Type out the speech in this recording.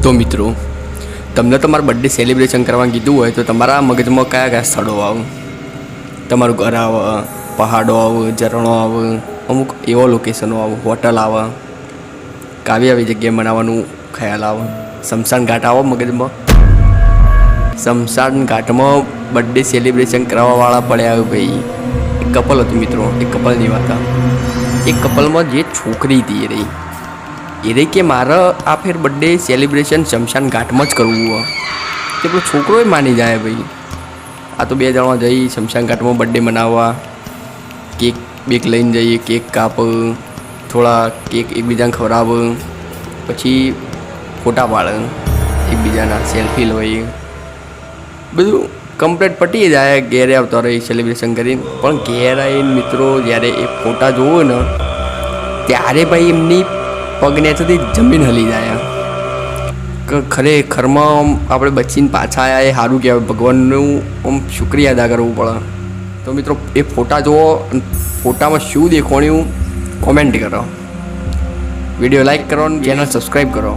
તો મિત્રો, તમને તમારા બર્થડે સેલિબ્રેશન કરવાનું કીધું હોય તો તમારા મગજમાં કયા કયા સ્થળો આવે? તમારું ઘર આવે, પહાડો આવે, ઝરણો આવે, અમુક એવા લોકેશનો આવે, હોટલ આવે, કાવી આવી જગ્યાએ બનાવવાનું ખ્યાલ આવે, શમશાન ઘાટ આવે મગજમાં. શમશાન ઘાટમાં બર્થડે સેલિબ્રેશન કરવાવાળા પડ્યા આવે ભાઈ. એક કપલ હતું મિત્રો, એક કપલની વાત. એક કપલમાં જે છોકરી હતી એ રહી કે મારે આ ફેર બર્થડે સેલિબ્રેશન શમશાન ઘાટમાં જ કરવું હોય. તે પેલો છોકરો માની જાય ભાઈ. આ તો 2 જણા જઈ શમશાન ઘાટમાં બર્થડે મનાવવા, કેક બેક લઈને જઈએ, કેક કાપ, થોડા કેક એકબીજાને ખવડાવે, પછી ફોટા પાડે એકબીજાના, સેલ્ફી લઈએ, બધું કમ્પ્લીટ પટી જાય. ઘેરે આવતા રહી સેલિબ્રેશન કરીને. પણ ઘેર આવીને મિત્રો જ્યારે એ ફોટા જોવો ને ત્યારે ભાઈ એમની પગ નીચેથી જમીન હલી જાય. ખરેખરમાં આપણે બચીને પાછા આવ્યા એ સારું કહેવાય. ભગવાનનું આમ શુક્રિયા અદા કરવું પડે. તો મિત્રો એ ફોટા જુઓ, ફોટામાં શું દેખાણ્યું કોમેન્ટ કરો, વિડીયો લાઈક કરો અને ચેનલ સબસ્ક્રાઈબ કરો.